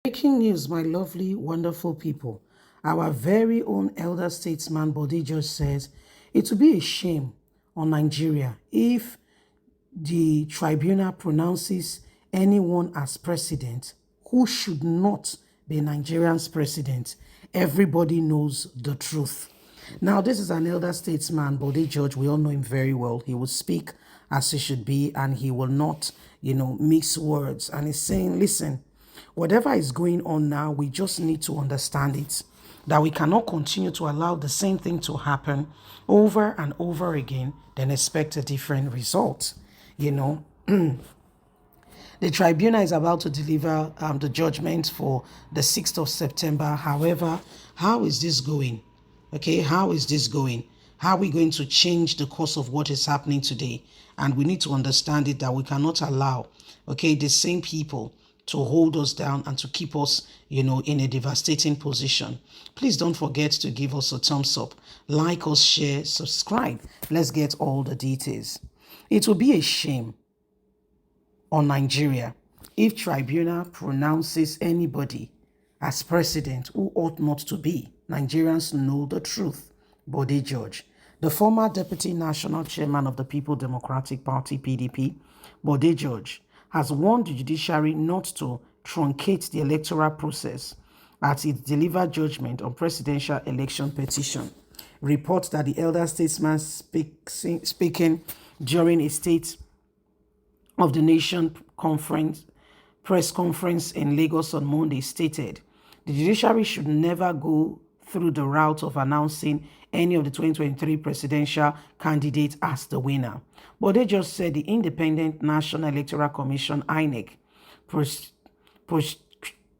Breaking news, my lovely, wonderful people. Our very own elder statesman Bode just says it would be a shame on Nigeria if the tribunal pronounces anyone as president who should not be Nigerian's president. Everybody knows the truth. Now, this is an elder statesman, Bode George. We all know him very well. He will speak as he should be, and he will not, mix words. And he's saying, listen, whatever is going on now, we just need to understand it. That we cannot continue to allow the same thing to happen over and over again, then expect a different result. You know, the tribunal is about to deliver the judgment for the 6th of September. However, how is this going? Okay, how is this going? How are we going to change the course of what is happening today? And we need to understand it that we cannot allow, okay, the same people to hold us down and to keep us, in a devastating position. Please don't forget to give us a thumbs up, like us, share, subscribe. Let's get all the details. It will be a shame on Nigeria if tribunal pronounces anybody as president who ought not to be. Nigerians know the truth. Bode George, the former deputy national chairman of the People Democratic Party, PDP, Bode George, has warned the judiciary not to truncate the electoral process as it delivered judgment on presidential election petition. Reports that the elder statesman speaking during a State of the Nation press conference in Lagos on Monday stated the judiciary should never go through the route of announcing any of the 2023 presidential candidates as the winner. But they just said the Independent National Electoral Commission, INEC,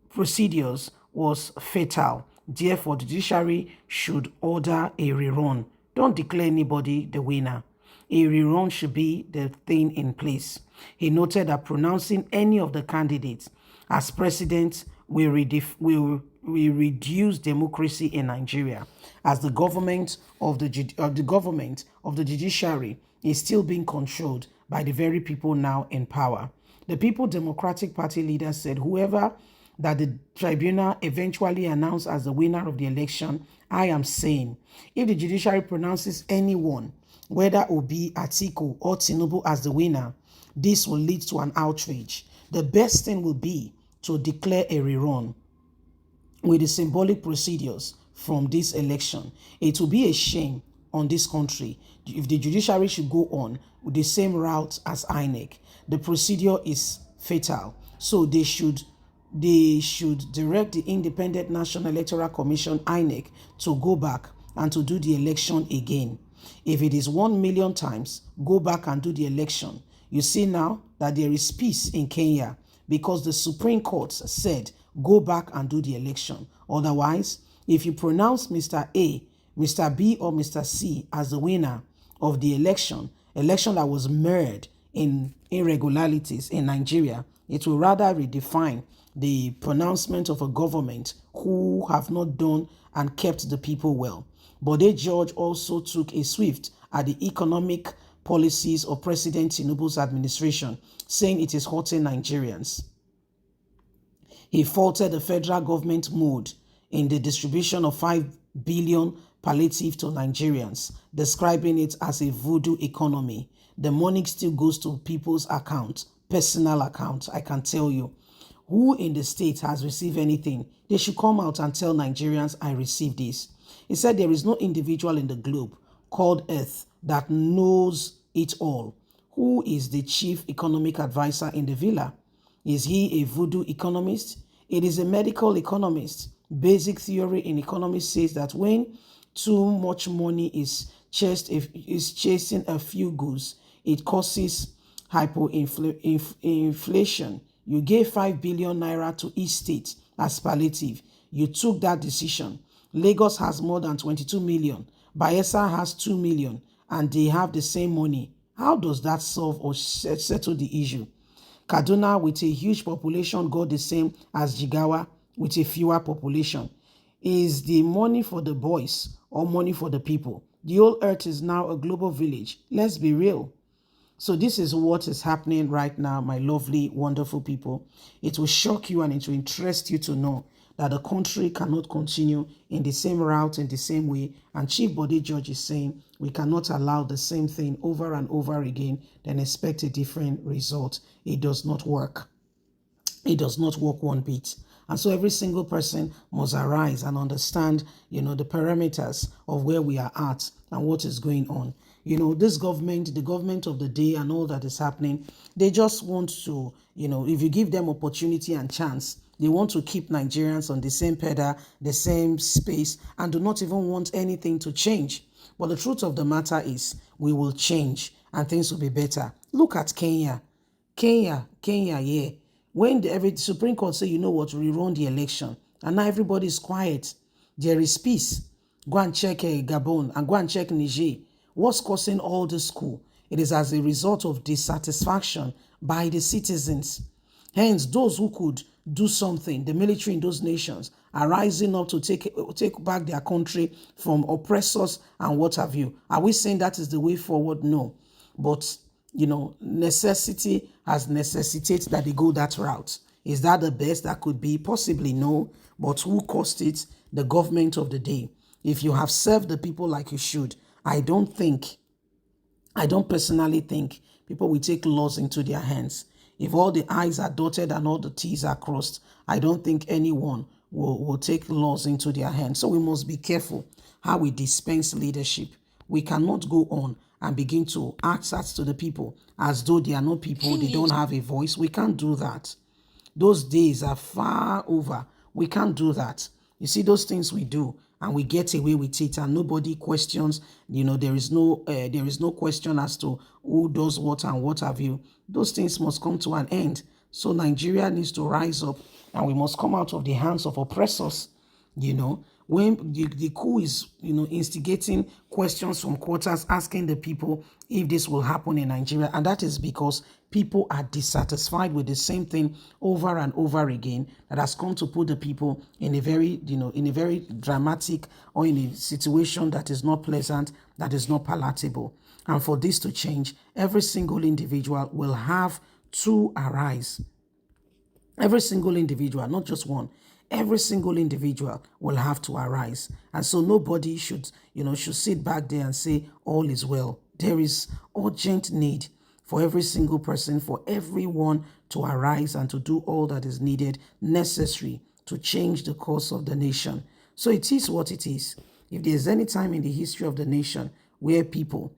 procedures was fatal. Therefore, the judiciary should order a rerun. Don't declare anybody the winner. A rerun should be the thing in place. He noted that pronouncing any of the candidates as president will reduce democracy in Nigeria, as the government of the judiciary is still being controlled by the very people now in power. The People Democratic Party leader said, whoever that the tribunal eventually announced as the winner of the election, I am saying, if the judiciary pronounces anyone, whether Obi, Atiku, or Tinubu as the winner, this will lead to an outrage. The best thing will be to declare a rerun with the symbolic procedures from this election. It will be a shame on this country if the judiciary should go on with the same route as INEC. The procedure is fatal. So they should direct the Independent National Electoral Commission, INEC, to go back and to do the election again. If it is 1 million times, go back and do the election. You see now that there is peace in Kenya because the Supreme Court said, go back and do the election. Otherwise, if you pronounce Mr. A, Mr. B, or Mr. C as the winner of the election that was mired in irregularities in Nigeria, it will rather redefine the pronouncement of a government who have not done and kept the people well. Bode George also took a swift at the economic policies of President Tinubu's administration, saying it is hurting Nigerians. He faulted the federal government mood in the distribution of 5 billion palliative to Nigerians, describing it as a voodoo economy. The money still goes to people's account, personal account, I can tell you. Who in the state has received anything? They should come out and tell Nigerians, I received this. He said there is no individual in the globe called Earth that knows it all. Who is the chief economic advisor in the villa? Is he a voodoo economist? It is a medical economist. Basic theory in economics says that when too much money is chasing a few goods, it causes hyperinflation. You gave 5 billion naira to each state as palliative. You took that decision. Lagos has more than 22 million. Bayelsa has 2 million, and they have the same money. How does that solve or settle the issue? Kaduna, with a huge population, got the same as Jigawa with a fewer population. Is the money for the boys or money for the people? The whole earth is now a global village. Let's be real. So this is what is happening right now, my lovely, wonderful people. It will shock you and it will interest you to know that the country cannot continue in the same route, in the same way. And Chief Bode George is saying we cannot allow the same thing over and over again, then expect a different result. It does not work. It does not work one bit. And so every single person must arise and understand, the parameters of where we are at and what is going on. This government, the government of the day and all that is happening, they just want to, if you give them opportunity and chance, they want to keep Nigerians on the same pedal, the same space, and do not even want anything to change. But the truth of the matter is we will change and things will be better. Look at Kenya. Yeah. When the Supreme Court say, you know what, rerun the election, and now everybody is quiet, there is peace. Go and check Gabon and go and check Niger. What's causing all this coup? It is as a result of dissatisfaction by the citizens. Hence, those who could do something, the military in those nations, are rising up to take back their country from oppressors and what have you. Are we saying that is the way forward? No. But necessity has necessitated that they go that route. Is that the best that could be? Possibly no. But who caused it? The government of the day. If you have served the people like you should, I don't personally think people will take laws into their hands. If all the I's are dotted and all the T's are crossed, I don't think anyone will take laws into their hands. So we must be careful how we dispense leadership. We cannot go on and begin to act to the people as though they are not people, they don't have a voice. We can't do that. Those days are far over. We can't do that. You see, those things we do and we get away with it and nobody questions, there is no question as to who does what and what have you. Those things must come to an end. So Nigeria needs to rise up and we must come out of the hands of oppressors. When the coup is, instigating questions from quarters, asking the people if this will happen in Nigeria. And that is because people are dissatisfied with the same thing over and over again that has come to put the people in a very, dramatic or in a situation that is not pleasant, that is not palatable. And for this to change, every single individual will have to arise. Every single individual, not just one. Every single individual will have to arise. And so nobody should sit back there and say, all is well. There is urgent need for every single person, for everyone to arise and to do all that is needed, necessary to change the course of the nation. So it is what it is. If there's any time in the history of the nation where people,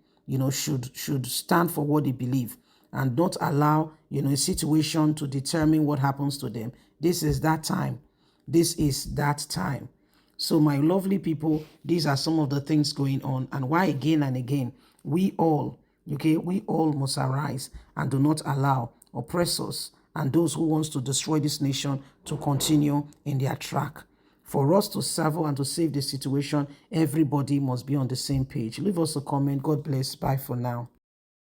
should stand for what they believe and not allow, a situation to determine what happens to them, this is that time. This is that time. So my lovely people, these are some of the things going on and why again and again, we all must arise and do not allow oppressors and those who wants to destroy this nation to continue in their track. For us to serve and to save the situation, everybody must be on the same page. Leave us a comment. God bless. Bye for now.